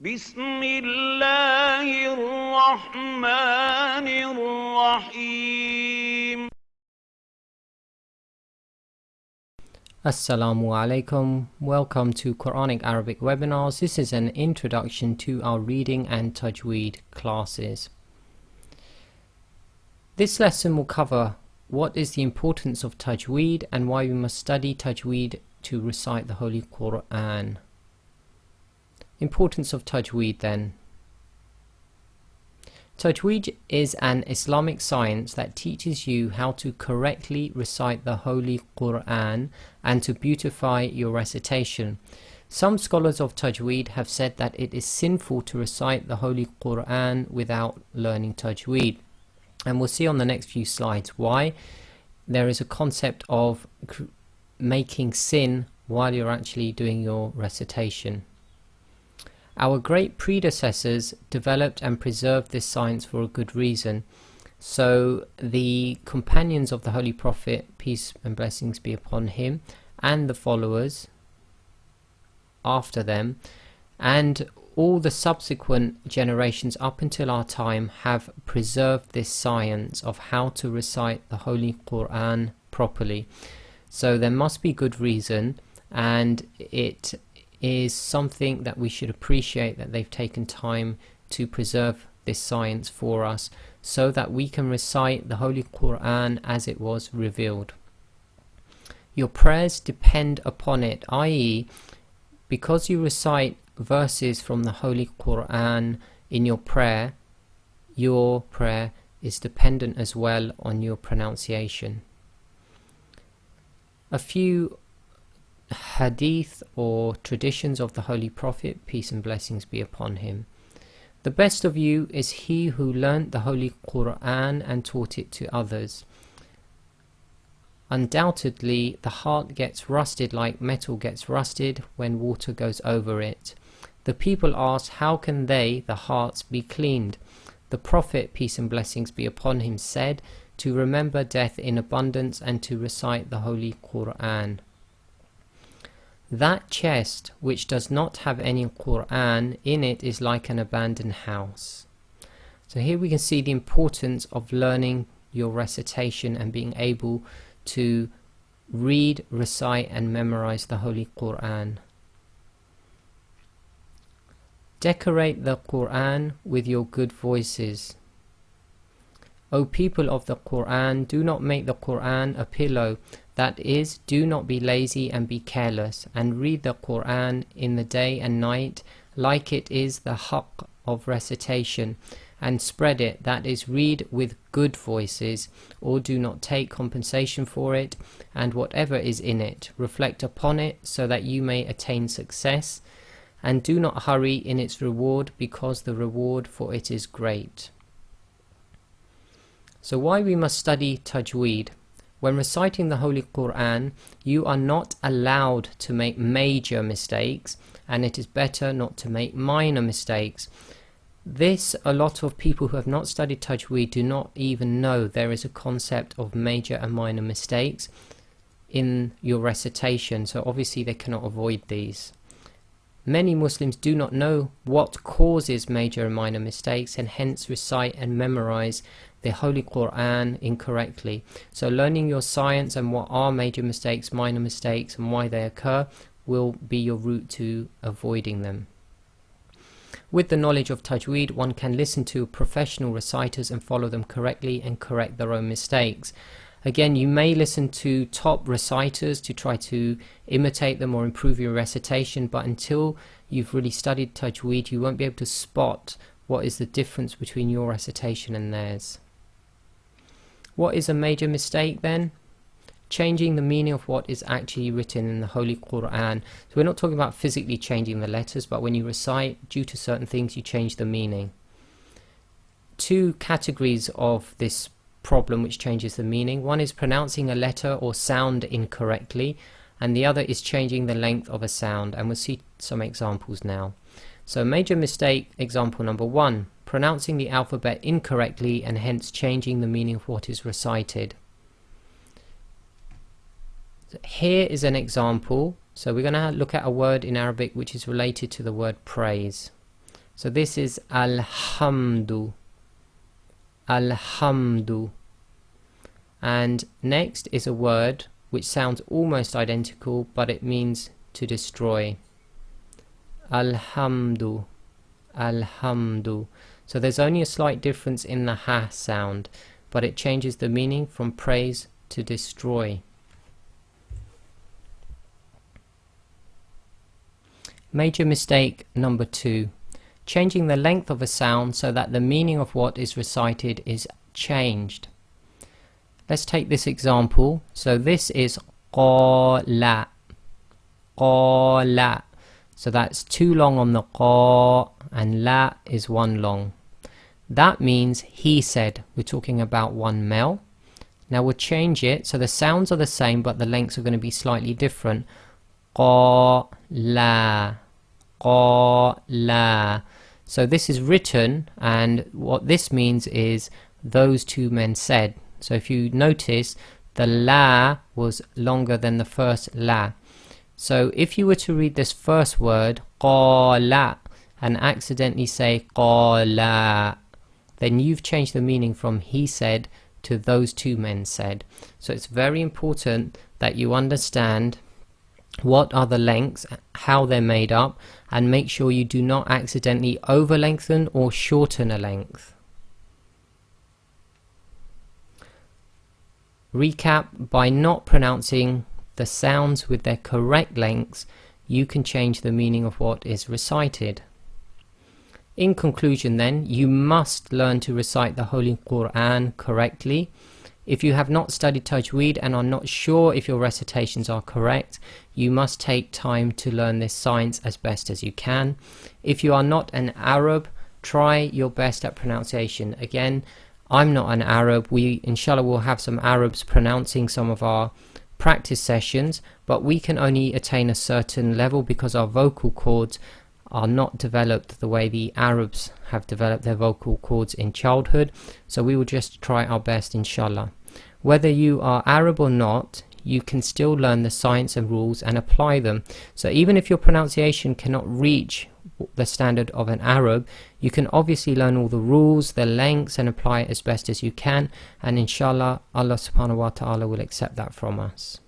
بسم الله الرحمن الرحيم. Assalamu alaikum. Welcome to Quranic Arabic webinars. This is an introduction to our reading and Tajweed classes. This lesson will cover what is the importance of Tajweed and why we must study Tajweed to recite the Holy Quran. Importance of Tajweed then. Tajweed is an Islamic science that teaches you how to correctly recite the Holy Quran and to beautify your recitation. Some scholars of Tajweed have said that it is sinful to recite the Holy Quran without learning Tajweed. And we'll see on the next few slides why there is a concept of making sin while you're actually doing your recitation. Our great predecessors developed and preserved this science for a good reason. So the companions of the Holy Prophet, peace and blessings be upon him, and the followers after them, and all the subsequent generations up until our time have preserved this science of how to recite the Holy Quran properly. So there must be good reason, and it is something that we should appreciate that they've taken time to preserve this science for us so that we can recite the Holy Quran as it was revealed. Your prayers depend upon it, i.e., because you recite verses from the Holy Quran in your prayer is dependent as well on your pronunciation. A few hadith or traditions of the Holy Prophet, peace and blessings be upon him. The best of you is he who learnt the Holy Quran and taught it to others. Undoubtedly, the heart gets rusted like metal gets rusted when water goes over it. The people asked, how can they, the hearts, be cleaned? The Prophet, peace and blessings be upon him, said, to remember death in abundance and to recite the Holy Quran. That chest which does not have any Quran in it is like an abandoned house. So here we can see the importance of learning your recitation and being able to read, recite and memorize the Holy Quran. Decorate the Quran with your good voices. O people of the Quran, do not make the Quran a pillow. That is, do not be lazy and be careless, and read the Quran in the day and night like it is the haqq of recitation, and spread it, that is, read with good voices, or do not take compensation for it, and whatever is in it, reflect upon it so that you may attain success, and do not hurry in its reward, because the reward for it is great. So why we must study Tajweed? When reciting the Holy Quran, you are not allowed to make major mistakes, and it is better not to make minor mistakes. This, a lot of people who have not studied Tajweed do not even know there is a concept of major and minor mistakes in your recitation, so obviously they cannot avoid these. Many Muslims do not know what causes major and minor mistakes and hence recite and memorize the Holy Quran incorrectly. So learning your science and what are major mistakes, minor mistakes and why they occur will be your route to avoiding them. With the knowledge of Tajweed, one can listen to professional reciters and follow them correctly and correct their own mistakes. Again, you may listen to top reciters to try to imitate them or improve your recitation, but until you've really studied Tajweed, you won't be able to spot what is the difference between your recitation and theirs. What is a major mistake then? Changing the meaning of what is actually written in the Holy Quran. So we're not talking about physically changing the letters, but when you recite, due to certain things, you change the meaning. Two categories of this problem which changes the meaning. One is pronouncing a letter or sound incorrectly, and the other is changing the length of a sound, and we'll see some examples now. So major mistake, example number 1, pronouncing the alphabet incorrectly and hence changing the meaning of what is recited. Here is an example. So we're going to look at a word in Arabic which is related to the word praise. So this is alhamdu, alhamdu. And next is a word which sounds almost identical, but it means to destroy. Alhamdu, alhamdu. So there's only a slight difference in the ha sound, but it changes the meaning from praise to destroy. Major mistake number 2. Changing the length of a sound so that the meaning of what is recited is changed. Let's take this example. So this is qala, qala. So that's 2 long on the qa, and la is 1 long. That means he said. We're talking about one male. Now we'll change it so the sounds are the same, but the lengths are going to be slightly different. Qala, qala. So this is written, and what this means is those 2 men said. So if you notice, the la was longer than the first la. So if you were to read this first word, qala, and accidentally say qala, then you've changed the meaning from he said to those 2 men said. So it's very important that you understand what are the lengths, how they're made up, and make sure you do not accidentally over lengthen or shorten a length. Recap: by not pronouncing the sounds with their correct lengths, you can change the meaning of what is recited. In conclusion then, you must learn to recite the Holy Quran correctly. If you have not studied Tajweed and are not sure if your recitations are correct, you must take time to learn this science as best as you can. If you are not an Arab, try your best at pronunciation. Again, I'm not an Arab. We inshallah will have some Arabs pronouncing some of our practice sessions, but we can only attain a certain level because our vocal cords are not developed the way the Arabs have developed their vocal cords in childhood. So we will just try our best, inshallah. Whether you are Arab or not, you can still learn the science and rules and apply them. So even if your pronunciation cannot reach the standard of an Arab, you can obviously learn all the rules, the lengths, and apply it as best as you can, and inshallah Allah subhanahu wa ta'ala will accept that from us.